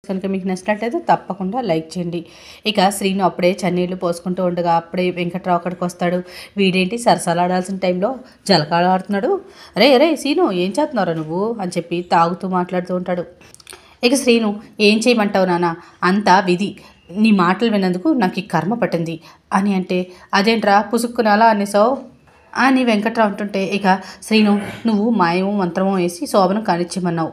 కనుక మీకు నచ్చినట్లయితే తప్పకుండా లైక్ చేయండి. ఇక శ్రీను అప్పుడే చన్నీళ్ళు పోసుకుంటూ ఉండగా అప్పుడే వెంకట్రావు అక్కడికి వస్తాడు. వీడేంటి సరసాలాడాల్సిన టైంలో జలకాలు ఆడుతున్నాడు. అరే శ్రీను ఏం చేస్తున్నారా నువ్వు అని చెప్పి తాగుతూ మాట్లాడుతూ ఉంటాడు. ఇక శ్రీను ఏం చేయమంటావు నాన్న, అంతా విధి, నీ మాటలు విన్నందుకు నాకు ఈ కర్మ పట్టింది అని అంటే, అదేంట్రా పుసుక్కునాలా అనేసావు అని వెంకట్రావు అంటుంటే, ఇక శ్రీను నువ్వు మాయమో మంత్రమో వేసి శోభను కానిచ్చిమన్నావు,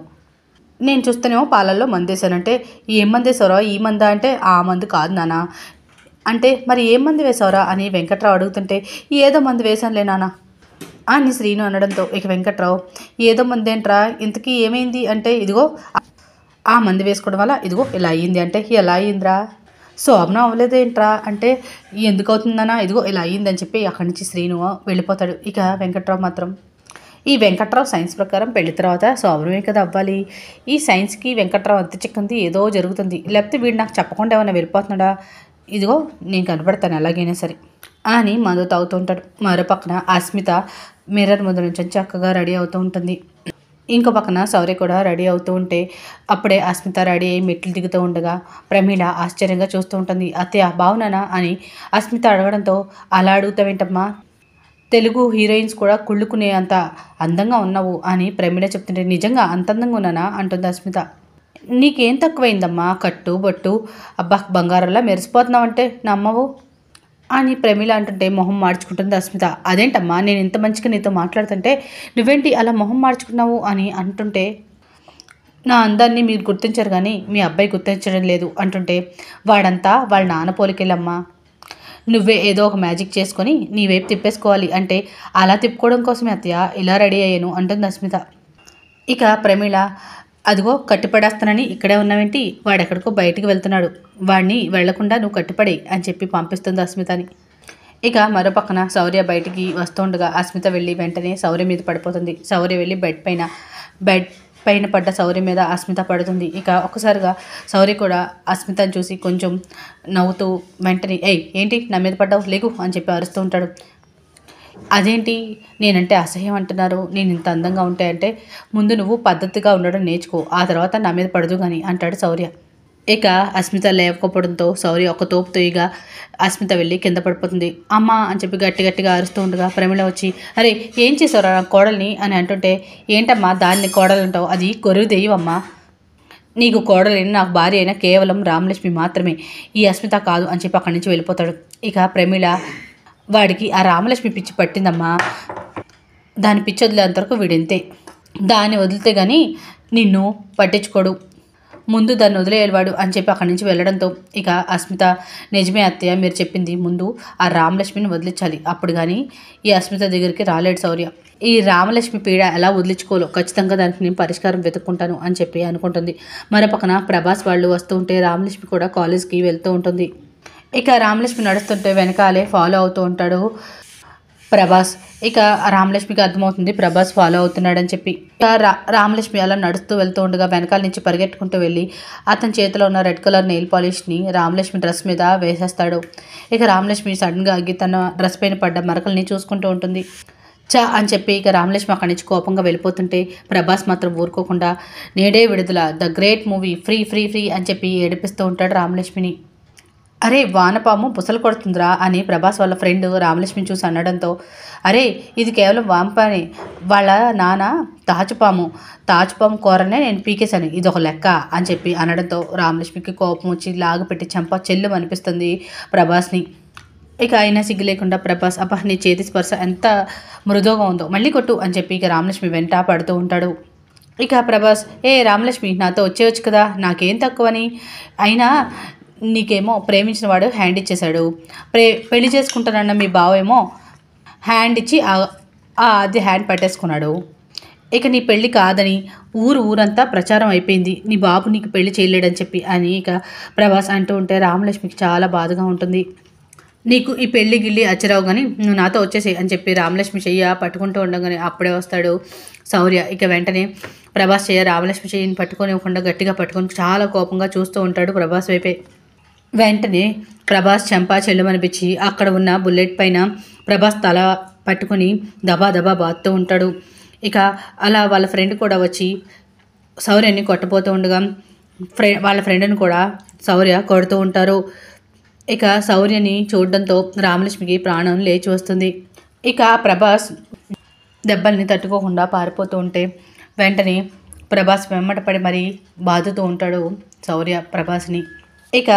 నేను చూస్తేనేమో పాలల్లో మందేశానంటే ఏం మంది వేసావురా, ఈ మందా అంటే ఆ మందు కాదు నాన్న అంటే మరి ఏం మంది వేసావురా అని వెంకట్రావు అడుగుతుంటే, ఏదో మందు వేశానులే నాన్న అని శ్రీను అనడంతో ఇక వెంకట్రావు ఏదో మందేంట్రా ఇంతకీ ఏమైంది అంటే, ఇదిగో ఆ మందు వేసుకోవడం వల్ల ఇదిగో ఇలా అయ్యింది అంటే, ఎలా అయ్యిందిరా, శోభనం అవ్వలేదేంట్రా అంటే, ఎందుకు అవుతుందన్నా ఇదిగో ఇలా అయ్యిందని చెప్పి అక్కడి నుంచి శ్రీను వెళ్ళిపోతాడు. ఇక వెంకట్రావు మాత్రం ఈ వెంకట్రావు సైన్స్ ప్రకారం పెళ్లి తర్వాత శోభనమే కదా అవ్వాలి, ఈ సైన్స్కి వెంకట్రావు అంత చిక్కంది ఏదో జరుగుతుంది, లేకపోతే వీడు నాకు చెప్పకుండా ఏమైనా వెళ్ళిపోతున్నాడా, ఇదిగో నేను కనపడతాను ఎలాగైనా సరే అని మందు తాగుతూ ఉంటాడు. మరో పక్కన అస్మిత మిర్రర్ ముందు నుంచి చక్కగా రెడీ అవుతూ ఉంటుంది. ఇంకో పక్కన శౌర్య కూడా రెడీ అవుతూ ఉంటే అప్పుడే అస్మిత రెడీ అయ్యి మెట్లు దిగుతూ ఉండగా ప్రమీల ఆశ్చర్యంగా చూస్తూ ఉంటుంది. అత్తయ్య బాగున్నానా అని అస్మిత అడగడంతో, అలా అడుగుతావేంటమ్మా, తెలుగు హీరోయిన్స్ కూడా కుళ్ళుకునే అంత అందంగా ఉన్నావు అని ప్రమీల చెప్తుంటే, నిజంగా అంత అందంగా ఉన్నానా అంటుంది అస్మిత. నీకేం తక్కువైందమ్మా, కట్టు బొట్టు అబ్బా బంగారంలా మెరిసిపోతున్నావంటే నమ్మవు అని ప్రమీల అంటుంటే మొహం మార్చుకుంటుంది అస్మిత. అదేంటమ్మా నేను ఇంత మంచిగా నీతో మాట్లాడుతుంటే నువ్వేంటి అలా మొహం మార్చుకున్నావు అని అంటుంటే, నా అందాన్ని మీరు గుర్తించారు కానీ మీ అబ్బాయి గుర్తించడం లేదు అంటుంటే, వాడంతా వాళ్ళ నాన్న పోలికెళ్ళమ్మా, నువ్వే ఏదో ఒక మ్యాజిక్ చేసుకొని నీ వైపు తిప్పేసుకోవాలి అంటే అలా తిప్పుకోవడం కోసమే అత్తయ్య ఇలా రెడీ అయ్యాను అంటుంది అస్మిత. ఇక ప్రమీల అదిగో కట్టిపడేస్తానని ఇక్కడే ఉన్నావేంటి, వాడెక్కడికో బయటికి వెళ్తున్నాడు, వాడిని వెళ్లకుండా నువ్వు కట్టిపడే అని చెప్పి పంపిస్తుంది అస్మితని. ఇక మరో పక్కన శౌర్య బయటికి వస్తుండగా అస్మిత వెళ్ళి వెంటనే శౌర్య మీద పడిపోతుంది. శౌర్య వెళ్ళి బెడ్ పైన పడ్డ శౌర్య మీద అస్మిత పడుతుంది. ఇక ఒక్కసారిగా శౌర్య కూడా అస్మితని చూసి కొంచెం నవ్వుతూ వెంటనే ఏంటి నా మీద పడ్డావు లేకు అని చెప్పి అరుస్తూ ఉంటాడు. అదేంటి నేనంటే అసహ్యం అంటున్నారు, నేను ఇంత అందంగా ఉంటే అంటే ముందు నువ్వు పద్ధతిగా ఉండడం నేర్చుకో, ఆ తర్వాత నా మీద పడదు కానీ అంటాడు శౌర్య. ఇక అస్మిత లేకపోవడంతో శౌర్య ఒక తోపుతో ఇక అస్మిత వెళ్ళి కింద పడిపోతుంది. అమ్మ అని చెప్పి గట్టిగా అరుస్తూ ఉండగా ప్రమీల వచ్చి, అరే ఏం చేసావురా నా కోడల్ని అని అంటుంటే, ఏంటమ్మా దాన్ని కోడలంటావు, అది కొరువు దెయ్యమమ్మా, నీకు కోడలేని నాకు భార్య అయినా కేవలం రామలక్ష్మి మాత్రమే, ఈ అస్మిత కాదు అని చెప్పి అక్కడి నుంచి వెళ్ళిపోతాడు. ఇక ప్రమీల వాడికి ఆ రామలక్ష్మి పిచ్చి పట్టిందమ్మా, దాని పిచ్చి వదిలేంతవరకు వీడింతే, దాన్ని వదిలితే కానీ నిన్ను పట్టించుకోడు, ముందు దాన్ని వదిలేవాడు అని చెప్పి అక్కడి నుంచి వెళ్ళడంతో ఇక అస్మిత నిజమే అత్తయ్య మీరు చెప్పింది, ముందు ఆ రామలక్ష్మిని వదిలించాలి, అప్పుడు కానీ ఈ అస్మిత దగ్గరికి రాలేడు శౌర్య, ఈ రామలక్ష్మి పీడ ఎలా వదిలించుకోలో ఖచ్చితంగా దానికి నేను పరిష్కారం వెతుక్కుంటాను అని చెప్పి అనుకుంటుంది. మరో పక్కన ప్రభాస్ వాళ్ళు వస్తూ ఉంటే రామలక్ష్మి కూడా కాలేజ్కి వెళ్తూ ఉంటుంది. ఇక రామలక్ష్మి నడుస్తుంటే వెనకాలే ఫాలో అవుతూ ఉంటాడు ప్రభాస్. ఇక రామలక్ష్మికి అర్థమవుతుంది ప్రభాస్ ఫాలో అవుతున్నాడని చెప్పి. ఇక రామలక్ష్మి అలా నడుస్తూ వెళ్తూ ఉండగా వెనకాల నుంచి పరిగెట్టుకుంటూ వెళ్ళి అతని చేతిలో ఉన్న రెడ్ కలర్ నెయిల్ పాలిష్ని రామలక్ష్మి డ్రెస్ మీద వేసేస్తాడు. ఇక రామలక్ష్మి సడన్గా ఆగి తన డ్రెస్ పైన పడ్డ మరకల్ని చూసుకుంటూ ఉంటుంది. అని చెప్పి ఇక రామలక్ష్మి అక్కడి నుంచి కోపంగా వెళ్ళిపోతుంటే ప్రభాస్ మాత్రం ఊరుకోకుండా నేడే విడుదల the great movie free free free అని చెప్పి ఏడిపిస్తూ ఉంటాడు రామలక్ష్మిని. అరే వానపాము బుసలు కొడుతుందిరా అని ప్రభాస్ వాళ్ళ ఫ్రెండ్ రామలక్ష్మిని చూసి అనడంతో, అరే ఇది కేవలం వాంపానే, వాళ్ళ నాన్న తాచుపాము కూరనే నేను పీకేశాను, ఇది ఒక లెక్క అని చెప్పి అనడంతో రామలక్ష్మికి కోపం వచ్చి లాగపెట్టి చంప చెల్లు అనిపిస్తుంది ప్రభాస్ని. ఇక అయినా సిగ్గు లేకుండా ప్రభాస్ అబ్బా నీ చేతి స్పర్శ ఎంత మృదువుగా ఉందో మళ్ళీ కొట్టు అని చెప్పి ఇక రామలక్ష్మి వెంట పడుతూ ఉంటాడు. ఇక ప్రభాస్ రామలక్ష్మి నాతో వచ్చేవచ్చు కదా, నాకేం తక్కువని, అయినా నీకేమో ప్రేమించిన వాడు హ్యాండ్ ఇచ్చేశాడు, పెళ్లి చేసుకుంటానన్న మీ బావేమో హ్యాండ్ ఇచ్చి అది హ్యాండ్ పట్టేసుకున్నాడు, ఇక నీ పెళ్ళి కాదని ఊరంతా ప్రచారం అయిపోయింది, నీ బాబు నీకు పెళ్లి చేయలేడని చెప్పి అని ఇక ప్రభాస్ అంటూ ఉంటే రామలక్ష్మికి చాలా బాధగా ఉంటుంది. నీకు ఈ పెళ్లి గిల్లి అచ్చరావు కానీ నువ్వు నాతో వచ్చేసేయి అని చెప్పి రామలక్ష్మి చెయ్య పట్టుకుంటూ ఉండగానే అప్పుడే వస్తాడు శౌర్య. ఇక వెంటనే ప్రభాస్ చెయ్య రామలక్ష్మి చెయ్యిని పట్టుకొని ఇవ్వకుండా గట్టిగా పట్టుకొని చాలా కోపంగా చూస్తూ ఉంటాడు ప్రభాస్ వైపే. వెంటనే ప్రభాస్ చెంపా చెల్లుమనిపించి అక్కడ ఉన్న బుల్లెట్ పైన ప్రభాస్ తల పట్టుకొని దబా దబా బాదుతూ ఉంటాడు. ఇక అలా వాళ్ళ ఫ్రెండ్ కూడా వచ్చి శౌర్యాన్ని కొట్టబోతూ ఉండగా వాళ్ళ ఫ్రెండ్ని కూడా శౌర్య కొడుతూ ఉంటారు. ఇక శౌర్యని చూడడంతో రామలక్ష్మికి ప్రాణం లేచి వస్తుంది. ఇక ప్రభాస్ దెబ్బల్ని తట్టుకోకుండా పారిపోతూ ఉంటే వెంటనే ప్రభాస్ వెంబడపడి మరీ బాదుతూ ఉంటాడు శౌర్య ప్రభాస్ని. ఇక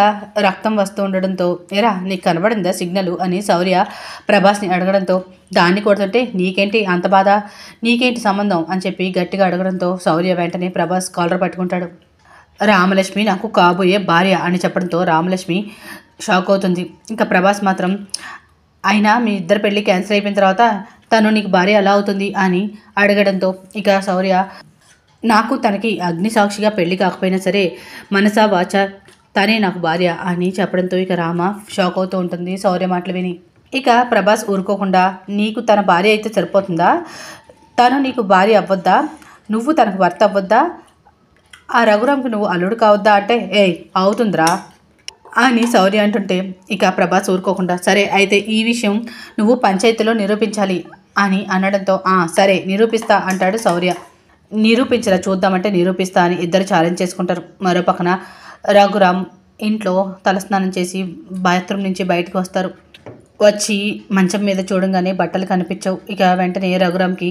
రక్తం వస్తూ ఉండడంతో ఎరా నీకు కనబడిందా సిగ్నల్ అని శౌర్య ప్రభాస్ని అడగడంతో దాన్ని కొడుతుంటే నీకేంటి అంత బాధ, నీకేంటి సంబంధం అని చెప్పి గట్టిగా అడగడంతో శౌర్య వెంటనే ప్రభాస్ కాలర్ పట్టుకుంటాడు. రామలక్ష్మి నాకు కాబోయే భార్య అని చెప్పడంతో రామలక్ష్మి షాక్ అవుతుంది. ఇంకా ప్రభాస్ మాత్రం అయినా మీ ఇద్దరు పెళ్ళి క్యాన్సిల్ అయిపోయిన తర్వాత తను నీకు భార్య ఎలా అవుతుంది అని అడగడంతో ఇక శౌర్య నాకు తనకి అగ్ని సాక్షిగా పెళ్లి కాకపోయినా సరే మనసా వాచ తనే నాకు భార్య అని చెప్పడంతో ఇక రామ షాక్ అవుతూ ఉంటుంది శౌర్య మాటలు విని. ఇక ప్రభాస్ ఊరుకోకుండా నీకు తన భార్య అయితే సరిపోతుందా, తను నీకు భార్య అవ్వద్దా, నువ్వు తనకు భర్త అవ్వద్దా, ఆ రఘురామ్కి నువ్వు అల్లుడు కావద్దా అంటే అవుతుందిరా అని శౌర్య అంటుంటే ఇక ప్రభాస్ ఊరుకోకుండా సరే అయితే ఈ విషయం నువ్వు పంచాయతీలో నిరూపించాలి అని అనడంతో సరే నిరూపిస్తా అంటాడు శౌర్య. నిరూపించరా చూద్దామంటే నిరూపిస్తా అని ఇద్దరు ఛాలెంజ్ చేసుకుంటారు. మరో పక్కన రఘురామ్ ఇంట్లో తలస్నానం చేసి బాత్రూమ్ నుంచి బయటకు వస్తారు. వచ్చి మంచం మీద చూడంగానే బట్టలు కనిపించవు. ఇక వెంటనే రఘురామ్కి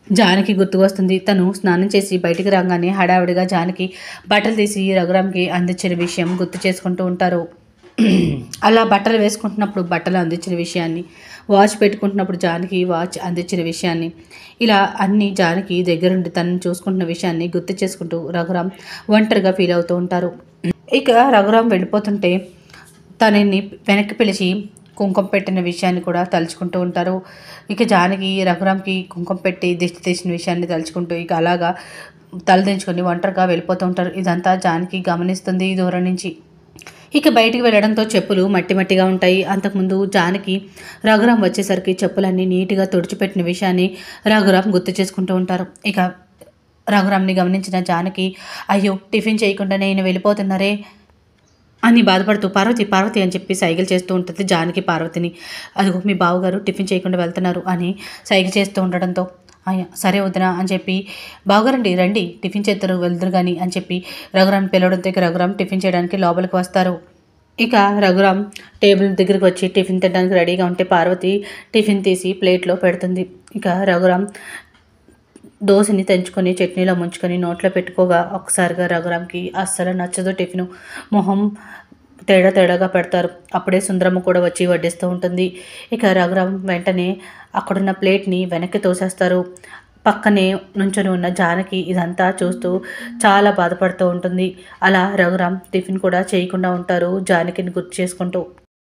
జానకి గుర్తుకు వస్తుంది. తను స్నానం చేసి బయటికి రాగానే హడావిడిగా జానకి బట్టలు తీసి రఘురామ్కి అందించిన విషయం గుర్తు చేసుకుంటూ ఉంటారు. అలా బట్టలు వేసుకుంటున్నప్పుడు బట్టలు అందించిన విషయాన్ని, వాచ్ పెట్టుకుంటున్నప్పుడు జానకి వాచ్ అందించిన విషయాన్ని, ఇలా అన్ని జానకి దగ్గరుండి తనని చూసుకుంటున్న విషయాన్ని గుర్తు చేసుకుంటూ రఘురామ్ ఒంటరిగా ఫీల్ అవుతూ ఉంటారు. ఇక రఘురామ్ వెళ్ళిపోతుంటే తనని వెనక్కి పిలిచి కుంకుమ పెట్టిన విషయాన్ని కూడా తలుచుకుంటూ ఉంటారు. ఇక జానకి రఘురామ్కి కుంకుమ పెట్టి దిష్టి తీసిన విషయాన్ని తలుచుకుంటూ ఇక అలాగా తలదించుకొని ఒంటరిగా వెళ్ళిపోతూ ఉంటారు. ఇదంతా జానకి గమనిస్తుంది దూరం నుంచి. ఇక బయటికి వెళ్ళడంతో చెప్పులు మట్టి మట్టిగా ఉంటాయి. అంతకుముందు జానకి రఘురామ్ వచ్చేసరికి చెప్పులన్నీ నీట్గా తుడిచిపెట్టిన విషయాన్ని రఘురామ్ గుర్తు చేసుకుంటూ ఉంటారు. ఇక రఘురామ్ని గమనించిన జానకి అయ్యో టిఫిన్ చేయకుండా నేను వెళ్ళిపోతున్నారే అని బాధపడుతూ పార్వతి పార్వతి అని చెప్పి సైకిల్ చేస్తూ ఉంటుంది జానకి పార్వతిని. అదిగో మీ బావగారు టిఫిన్ చేయకుండా వెళ్తున్నారు అని సైకిల్ చేస్తూ ఉండడంతో సరే వదినా అని చెప్పి బావగారండి రండి టిఫిన్ చేద్దరు వెళ్తురు కానీ అని చెప్పి రఘురామ్ పిలవడంతో ఇక రఘురామ్ టిఫిన్ చేయడానికి లోపలికి వస్తారు. ఇక రఘురామ్ టేబుల్ దగ్గరికి వచ్చి టిఫిన్ తినడానికి రెడీగా ఉంటే పార్వతి టిఫిన్ తీసి ప్లేట్లో పెడుతుంది. ఇక రఘురామ్ దోశని తెంచుకొని చట్నీలో ముంచుకొని నోట్లో పెట్టుకోగా ఒక్కసారిగా రఘురామ్కి అస్సలు నచ్చదు. టిఫిన్ మొహం తేడాగా పెడతారు. అప్పుడే సుందరమ్మ కూడా వచ్చి వడ్డిస్తూ ఉంటుంది. ఇక రఘురామ్ వెంటనే అక్కడున్న ప్లేట్ని వెనక్కి తోసేస్తారు. పక్కనే నుంచొని ఉన్న జానకి ఇదంతా చూస్తూ చాలా బాధపడుతూ ఉంటుంది. అలా రఘురామ్ టిఫిన్ కూడా చేయకుండా ఉంటారు జానకిని గుర్తు చేసుకుంటూ.